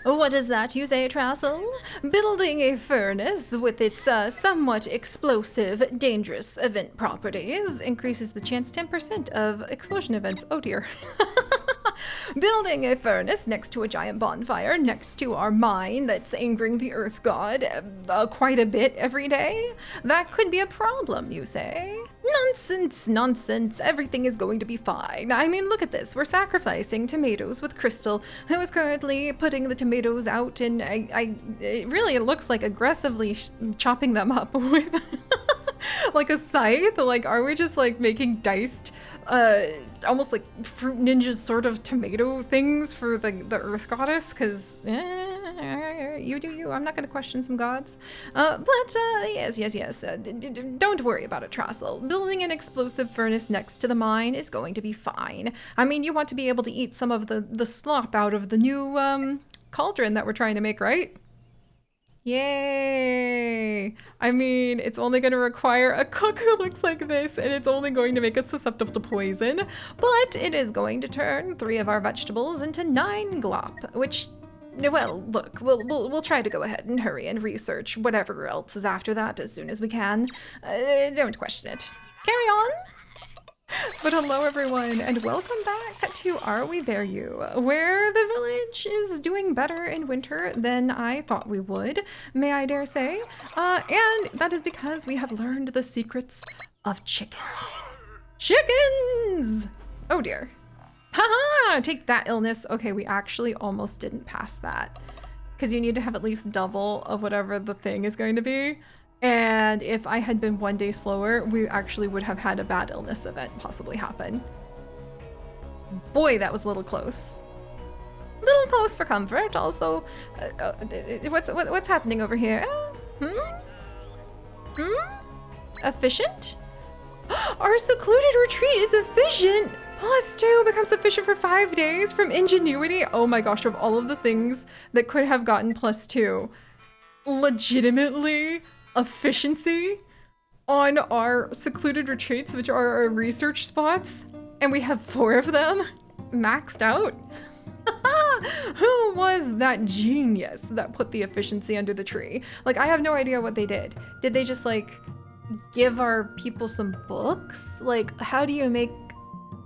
What is that you say, Trassel? Building a furnace with its somewhat explosive, dangerous event properties increases the chance 10% of explosion events. Oh dear. Building a furnace next to a giant bonfire next to our mine that's angering the Earth God quite a bit every day? That could be a problem, you say? Nonsense, nonsense. Everything is going to be fine. I mean, look at this. We're sacrificing tomatoes with Crystal, who is currently putting the tomatoes out, and it looks like aggressively chopping them up with like a scythe. Like, are we just like making diced almost like Fruit Ninjas sort of tomato things for the Earth Goddess? Because you do you. I'm not going to question some gods. Yes. Don't worry about it, Trassel. Building an explosive furnace next to the mine is going to be fine. I mean, you want to be able to eat some of the slop out of the new cauldron that we're trying to make, right? Yay! I mean, it's only going to require a cook who looks like this, and it's only going to make us susceptible to poison, but it is going to turn 3 of our vegetables into 9 glop, which, well, look, we'll try to go ahead and hurry and research whatever else is after that as soon as we can. Don't question it. Carry on! But hello everyone, and welcome back to Are We There You, where the village is doing better in winter than I thought we would, may I dare say. And that is because we have learned the secrets of chickens. Chickens! Oh dear. Haha! Take that, illness. Okay, we actually almost didn't pass that, because you need to have at least double of whatever the thing is going to be. And if I had been 1 day slower, we actually would have had a bad illness event possibly happen. Boy, that was a little close. Little close for comfort. Also, what's happening over here? Efficient? Our secluded retreat is efficient! +2 becomes efficient for 5 days from ingenuity. Oh my gosh, of all of the things that could have gotten +2, legitimately, efficiency on our secluded retreats, which are our research spots, and we have 4 of them maxed out. Who was that genius that put the efficiency under the tree? Like, I have no idea what they did. Did they just like give our people some books? Like, how do you make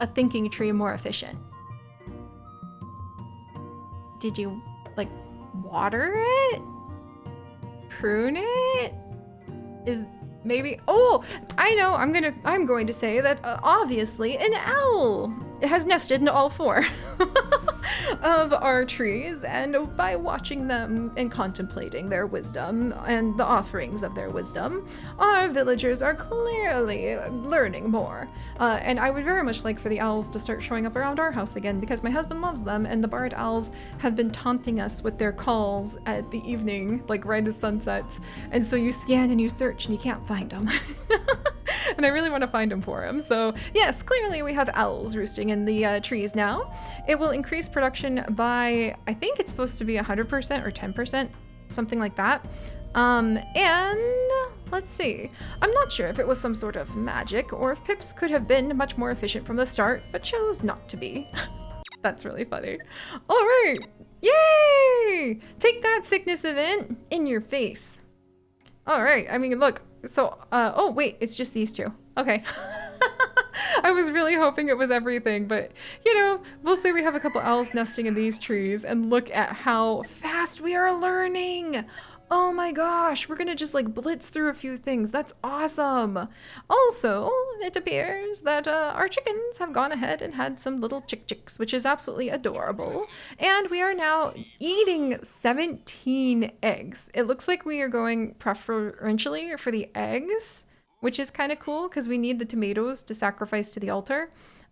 a thinking tree more efficient? Did you like water it? Prune it? Is maybe, oh, I know, I'm going to say that obviously an owl has nested in all 4 of our trees, and by watching them and contemplating their wisdom and the offerings of their wisdom, our villagers are clearly learning more. And I would very much like for the owls to start showing up around our house again, because my husband loves them, and the barred owls have been taunting us with their calls at the evening, like right as sunsets. And so you scan and you search and you can't find them. And I really want to find them for him. So yes, clearly we have owls roosting in the trees now. It will increase production by, I think it's supposed to be 100% or 10%, something like that. And let's see. I'm not sure if it was some sort of magic or if Pips could have been much more efficient from the start, but chose not to be. That's really funny. All right. Yay! Take that, sickness event, in your face. All right. I mean, look. So, oh wait, it's just these 2. Okay. I was really hoping it was everything, but you know, we'll say we have a couple owls nesting in these trees, and look at how fast we are learning. Oh my gosh, we're gonna just like blitz through a few things. That's awesome. Also, it appears that our chickens have gone ahead and had some little chicks, which is absolutely adorable. And we are now eating 17 eggs. It looks like we are going preferentially for the eggs, which is kind of cool because we need the tomatoes to sacrifice to the altar.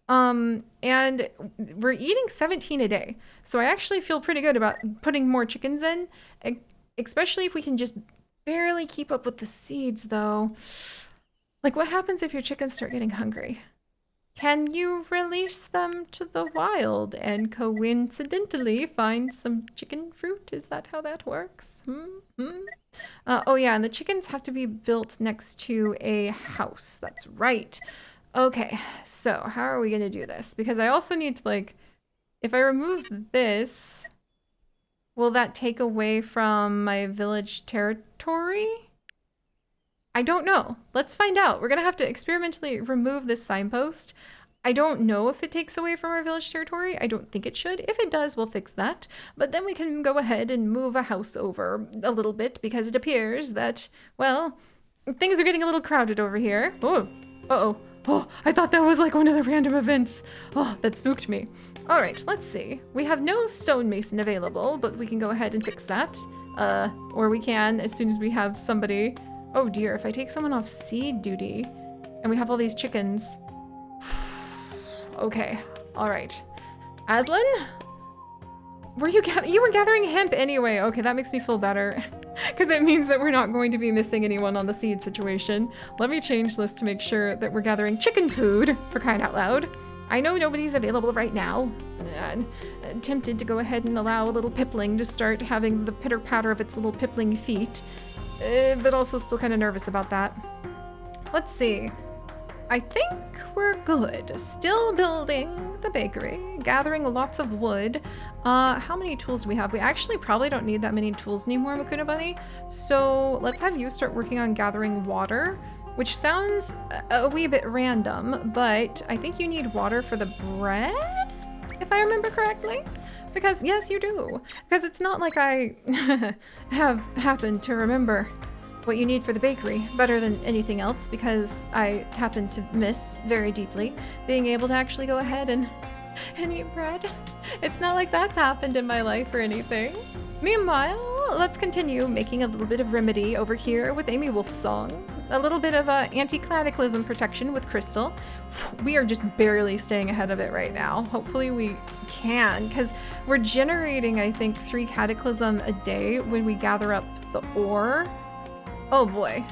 And we're eating 17 a day. So I actually feel pretty good about putting more chickens in, especially if we can just barely keep up with the seeds though. Like, what happens if your chickens start getting hungry? Can you release them to the wild and coincidentally find some chicken fruit? Is that how that works? Oh yeah, and the chickens have to be built next to a house. That's right. Okay, so how are we gonna do this? Because I also need to, like, if I remove this, will that take away from my village territory? I don't know. Let's find out. We're gonna have to experimentally remove this signpost. I don't know if it takes away from our village territory. I don't think it should. If it does, we'll fix that. But then we can go ahead and move a house over a little bit because it appears that, well, things are getting a little crowded over here. Oh, uh-oh. Oh, I thought that was like one of the random events. Oh, that spooked me. All right, let's see. We have no stonemason available, but we can go ahead and fix that. Or we can as soon as we have somebody. Oh dear, if I take someone off seed duty and we have all these chickens. Okay, all right. Aslan? You were gathering hemp anyway. Okay, that makes me feel better. Because it means that we're not going to be missing anyone on the seed situation. Let me change this to make sure that we're gathering chicken food, for crying out loud. I know nobody's available right now. I'm tempted to go ahead and allow a little pippling to start having the pitter-patter of its little pippling feet. But also still kind of nervous about that. Let's see. I think we're good. Still building the bakery, gathering lots of wood. How many tools do we have? We actually probably don't need that many tools anymore, Makuna Bunny. So let's have you start working on gathering water, which sounds a wee bit random, but I think you need water for the bread, if I remember correctly. Because yes, you do. Because it's not like I have happened to remember what you need for the bakery better than anything else, because I happen to miss very deeply being able to actually go ahead and eat bread. It's not like that's happened in my life or anything. Meanwhile, let's continue making a little bit of remedy over here with Amy Wolf's song. A little bit of anti-cataclysm protection with Crystal. We are just barely staying ahead of it right now. Hopefully we can, because we're generating, I think, 3 cataclysm a day when we gather up the ore. Oh boy.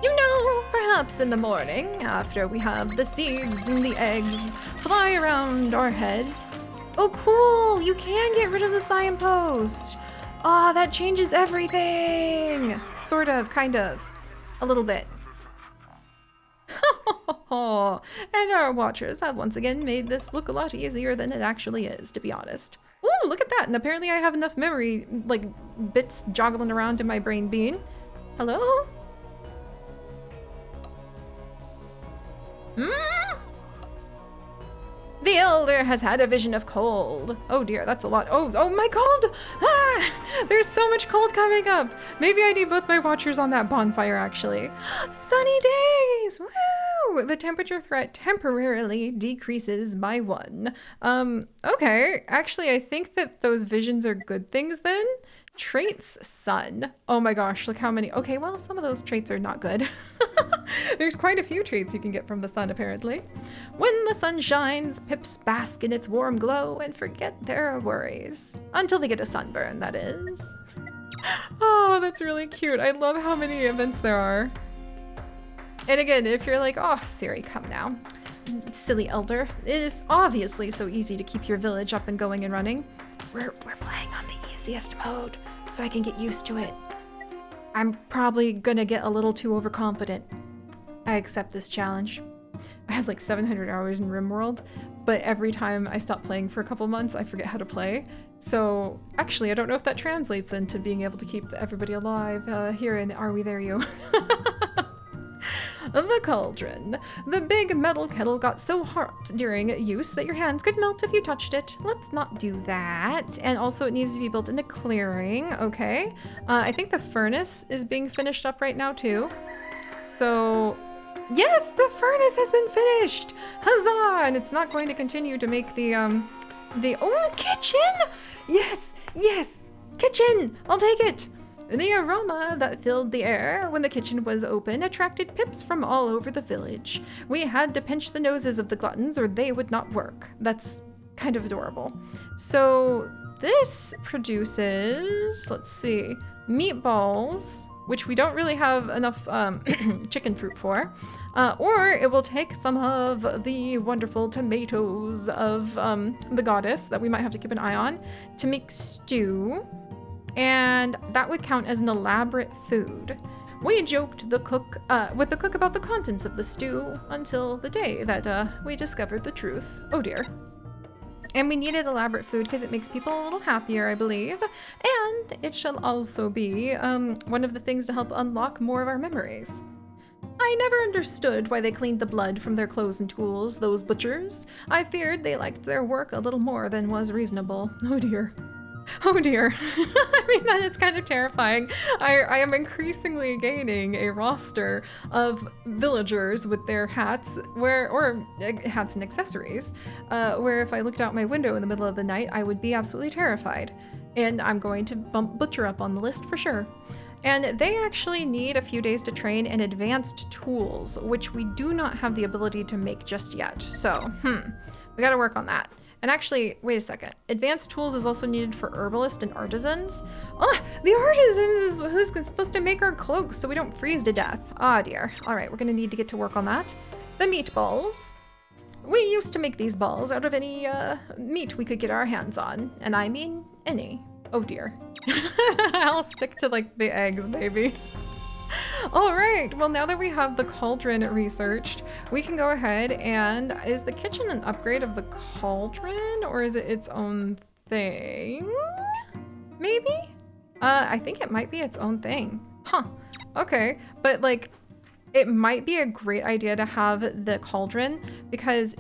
You know, perhaps in the morning, after we have the seeds and the eggs fly around our heads. Oh cool, you can get rid of the signpost. Ah, that changes everything. Sort of, kind of, a little bit. And our watchers have once again made this look a lot easier than it actually is, to be honest. Ooh, look at that, and apparently I have enough memory, like, bits joggling around in my brain bean. Hello? The elder has had a vision of cold. Oh dear, that's a lot. Oh my cold! Ah, there's so much cold coming up. Maybe I need both my watchers on that bonfire, actually. Sunny days! Woo! The temperature threat temporarily decreases by 1. Okay. Actually, I think that those visions are good things then. Traits, sun. Oh my gosh, look how many. Okay, well, some of those traits are not good. There's quite a few traits you can get from the sun, apparently. When the sun shines, pips bask in its warm glow and forget their worries. Until they get a sunburn, that is. Oh, that's really cute. I love how many events there are. And again, if you're like, oh, Siri, come now. Silly elder. It is obviously so easy to keep your village up and going and running. We're playing on the easiest mode, so I can get used to it. I'm probably gonna get a little too overconfident. I accept this challenge. I have like 700 hours in RimWorld, but every time I stop playing for a couple months, I forget how to play. So actually, I don't know if that translates into being able to keep everybody alive here in Are We There You? The cauldron. The big metal kettle got so hot during use that your hands could melt if you touched it. Let's not do that. And also it needs to be built in a clearing. Okay. I think the furnace is being finished up right now too. So yes, the furnace has been finished. Huzzah! And it's not going to continue to make the kitchen. Yes, kitchen. I'll take it. The aroma that filled the air when the kitchen was open attracted pips from all over the village. We had to pinch the noses of the gluttons or they would not work. That's kind of adorable. So this produces, let's see, meatballs, which we don't really have enough chicken fruit for. Or it will take some of the wonderful tomatoes of the goddess that we might have to keep an eye on to make stew. And that would count as an elaborate food. We joked with the cook about the contents of the stew until the day that we discovered the truth. Oh dear. And we needed elaborate food because it makes people a little happier, I believe. And it shall also be one of the things to help unlock more of our memories. I never understood why they cleaned the blood from their clothes and tools, those butchers. I feared they liked their work a little more than was reasonable. Oh dear. Oh dear. I mean, that is kind of terrifying. I am increasingly gaining a roster of villagers with their hats, or hats and accessories, where if I looked out my window in the middle of the night, I would be absolutely terrified. And I'm going to bump Butcher up on the list for sure. And they actually need a few days to train in advanced tools, which we do not have the ability to make just yet. So, we gotta work on that. And actually, wait a second. Advanced tools is also needed for herbalists and artisans. Oh, the artisans is who's supposed to make our cloaks so we don't freeze to death. Ah, dear. All right, we're gonna need to get to work on that. The meatballs. We used to make these balls out of any meat we could get our hands on. And I mean any. Oh dear. I'll stick to like the eggs, maybe. All right, well, now that we have the cauldron researched, we can go ahead and, is the kitchen an upgrade of the cauldron or is it its own thing? Maybe? I think it might be its own thing. Huh, okay, but like, it might be a great idea to have the cauldron because,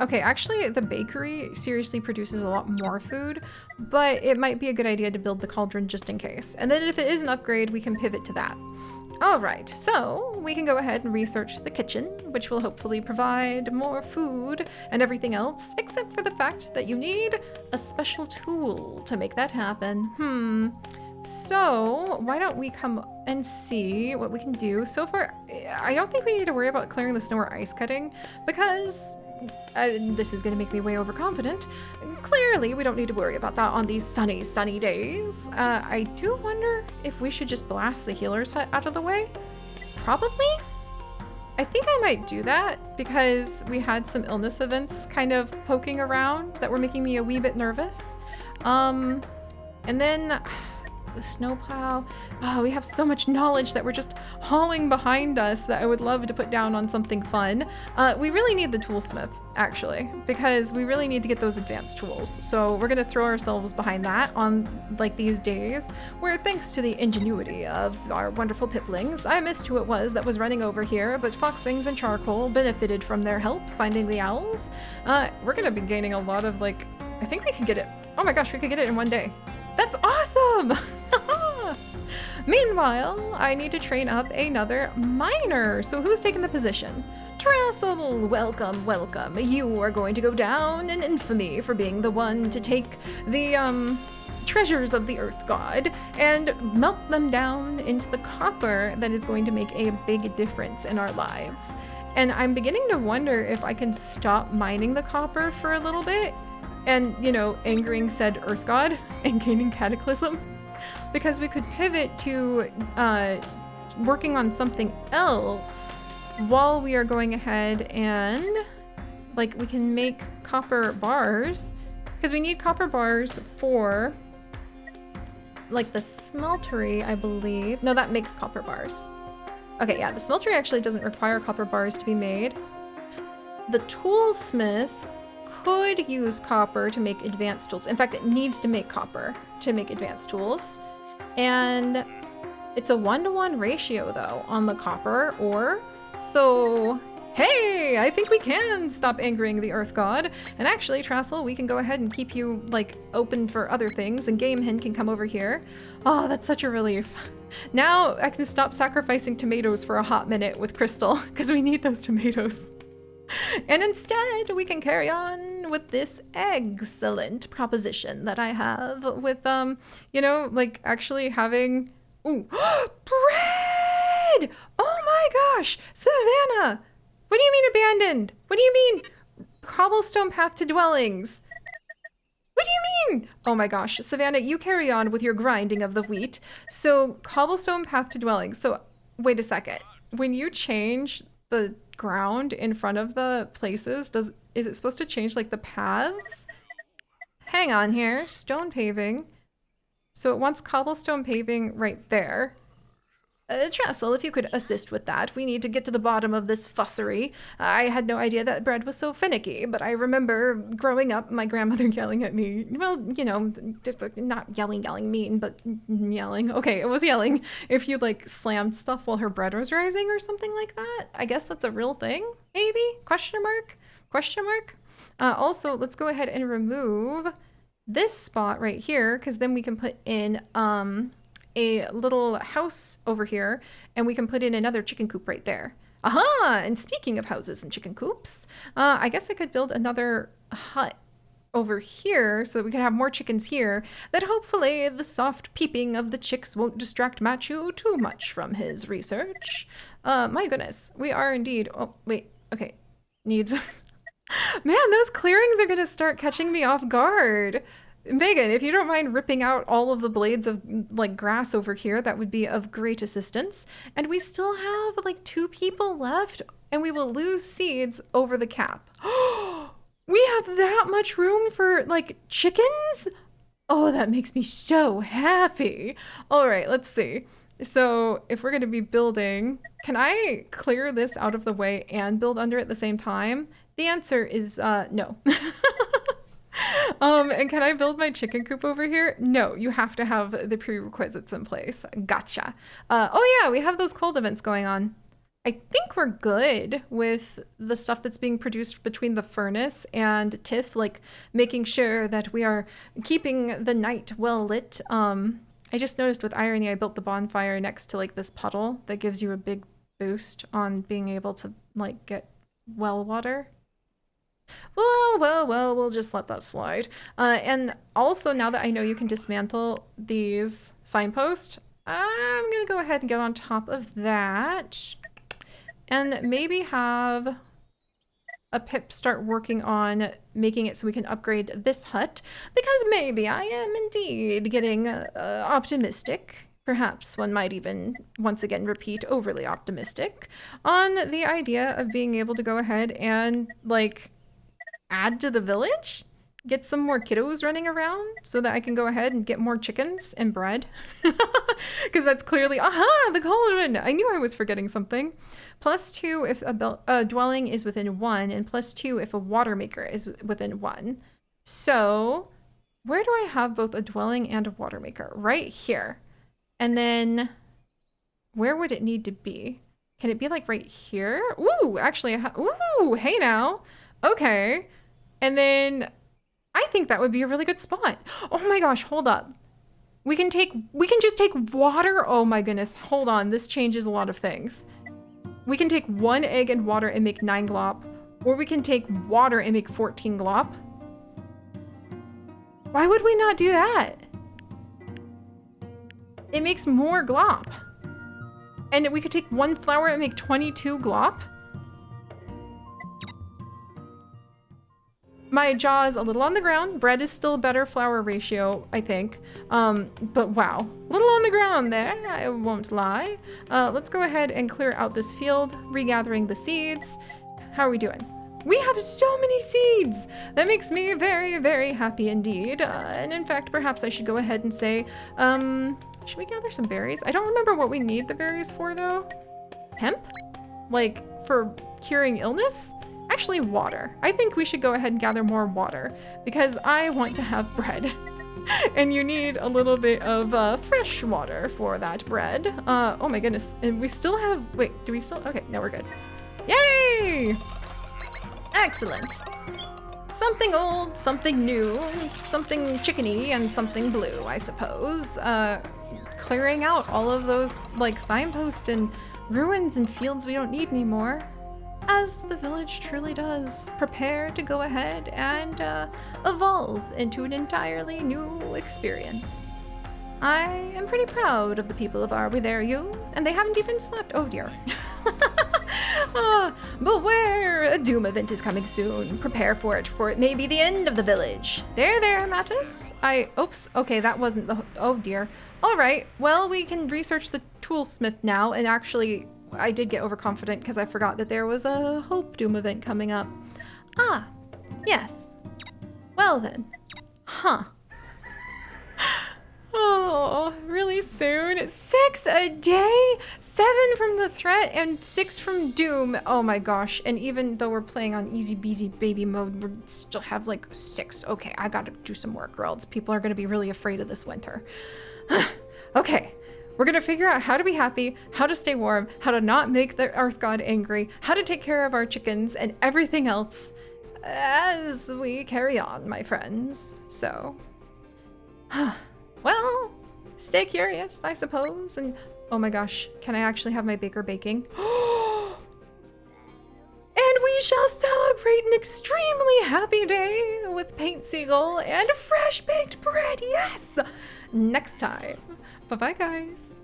okay, actually the bakery seriously produces a lot more food, but it might be a good idea to build the cauldron just in case. And then if it is an upgrade, we can pivot to that. All right, so we can go ahead and research the kitchen, which will hopefully provide more food and everything else, except for the fact that you need a special tool to make that happen. So why don't we come and see what we can do? So far, I don't think we need to worry about clearing the snow or ice cutting because this is going to make me way overconfident. Clearly, we don't need to worry about that on these sunny, sunny days. I do wonder if we should just blast the healer's hut out of the way. Probably. I think I might do that because we had some illness events kind of poking around that were making me a wee bit nervous. And then the snowplow. Oh, we have so much knowledge that we're just hauling behind us that I would love to put down on something fun. We really need the toolsmith, actually, because we really need to get those advanced tools. So we're gonna throw ourselves behind that on like these days, where thanks to the ingenuity of our wonderful piplings, I missed who it was that was running over here, but Foxwings and Charcoal benefited from their help finding the owls. We're gonna be gaining a lot of like, I think we can get it. Oh my gosh, we could get it in one day. That's awesome! Meanwhile, I need to train up another miner. So who's taking the position? Trestle, welcome, welcome. You are going to go down in infamy for being the one to take the treasures of the Earth God and melt them down into the copper that is going to make a big difference in our lives. And I'm beginning to wonder if I can stop mining the copper for a little bit and, you know, angering said Earth God and gaining Cataclysm, because we could pivot to working on something else while we are going ahead and, like, we can make copper bars, because we need copper bars for, like, the smeltery, I believe. No, that makes copper bars. Okay, yeah, the smeltery actually doesn't require copper bars to be made. The toolsmith could use copper to make advanced tools. In fact, it needs to make copper to make advanced tools. And it's a 1-to-1 ratio though on the copper ore. So, hey, I think we can stop angering the Earth God. And actually, Trassel, we can go ahead and keep you like open for other things, and Gamehin can come over here. Oh, that's such a relief. Now I can stop sacrificing tomatoes for a hot minute with Crystal, because we need those tomatoes. And instead, we can carry on with this excellent proposition that I have with, you know, like actually having, ooh, bread! Oh my gosh, Savannah! What do you mean abandoned? What do you mean cobblestone path to dwellings? What do you mean? Oh my gosh, Savannah, you carry on with your grinding of the wheat. So cobblestone path to dwellings. So wait a second. When you change the ground in front of the places, is it supposed to change like the paths? Hang on here, stone paving. So it wants cobblestone paving right there. Tressel, if you could assist with that. We need to get to the bottom of this fussery. I had no idea that bread was so finicky, but I remember growing up, my grandmother yelling at me. Well, you know, just not yelling mean, but yelling. Okay, it was yelling if you like slammed stuff while her bread was rising or something like that. I guess that's a real thing, maybe? Question mark? Question mark? Also, let's go ahead and remove this spot right here, because then we can put in, a little house over here, and we can put in another chicken coop right there. Aha! And speaking of houses and chicken coops, I guess I could build another hut over here so that we can have more chickens here, that hopefully the soft peeping of the chicks won't distract Machu too much from his research. My goodness, we are indeed... Oh, wait, okay. Needs... Man, those clearings are gonna start catching me off guard. Megan, if you don't mind ripping out all of the blades of like grass over here, that would be of great assistance. And we still have like 2 people left, and we will lose seeds over the cap. We have that much room for like chickens? Oh, that makes me so happy. All right, let's see. So if we're gonna be building, can I clear this out of the way and build under it at the same time? The answer is no. And can I build my chicken coop over here? No, you have to have the prerequisites in place. Gotcha. Oh yeah, we have those cold events going on. I think we're good with the stuff that's being produced between the furnace and Tiff, like making sure that we are keeping the night well lit. I just noticed with irony, I built the bonfire next to like this puddle that gives you a big boost on being able to like get well water. Well, we'll just let that slide. And also, now that I know you can dismantle these signposts, I'm gonna go ahead and get on top of that. And maybe have a Pip start working on making it so we can upgrade this hut, because maybe I am indeed getting optimistic. Perhaps one might even, once again, repeat overly optimistic on the idea of being able to go ahead and, like, add to the village, get some more kiddos running around so that I can go ahead and get more chickens and bread. Because that's clearly, aha, the cauldron. I knew I was forgetting something. +2 if a dwelling is within 1, and +2 if a water maker is within 1. So where do I have both a dwelling and a water maker? Right here. And then where would it need to be? Can it be like right here? Ooh, actually, ooh, hey now. Okay. And then I think that would be a really good spot. Oh my gosh, hold up. We can just take water. Oh my goodness, hold on. This changes a lot of things. We can take 1 egg and water and make 9 glop, or we can take water and make 14 glop. Why would we not do that? It makes more glop. And we could take 1 flour and make 22 glop. My jaw is a little on the ground. Bread is still a better flour ratio, I think. But wow, a little on the ground there, I won't lie. Let's go ahead and clear out this field, regathering the seeds. How are we doing? We have so many seeds! That makes me very, very happy indeed. And in fact, perhaps I should go ahead and say, should we gather some berries? I don't remember what we need the berries for though. Hemp? Like for curing illness? Actually, water. I think we should go ahead and gather more water because I want to have bread. And you need a little bit of fresh water for that bread. Oh my goodness. And we still have, wait, do we still? Okay, no, we're good. Yay! Excellent. Something old, something new, something chickeny, and something blue, I suppose. Clearing out all of those like signposts and ruins and fields we don't need anymore. As the village truly does prepare to go ahead and evolve into an entirely new experience. I am pretty proud of the people of Are We There You? And they haven't even slept. Oh dear. Beware! A doom event is coming soon. Prepare for it may be the end of the village. There, Mattis. Oops, okay, that wasn't the, oh dear. All right, well, we can research the toolsmith now, and actually, I did get overconfident because I forgot that there was a Hope Doom event coming up. Ah, yes. Well then. Huh. Oh, really soon? 6 a day? 7 from the threat and 6 from doom. Oh my gosh. And even though we're playing on easy beasy baby mode, we still have like 6. Okay, I gotta do some work or else people are gonna be really afraid of this winter. Okay, we're gonna figure out how to be happy, how to stay warm, how to not make the Earth God angry, how to take care of our chickens and everything else as we carry on, my friends. So, well, stay curious, I suppose. And oh my gosh, can I actually have my baker baking? And we shall celebrate an extremely happy day with paint seagull and fresh baked bread. Yes! Next time. Bye-bye, guys.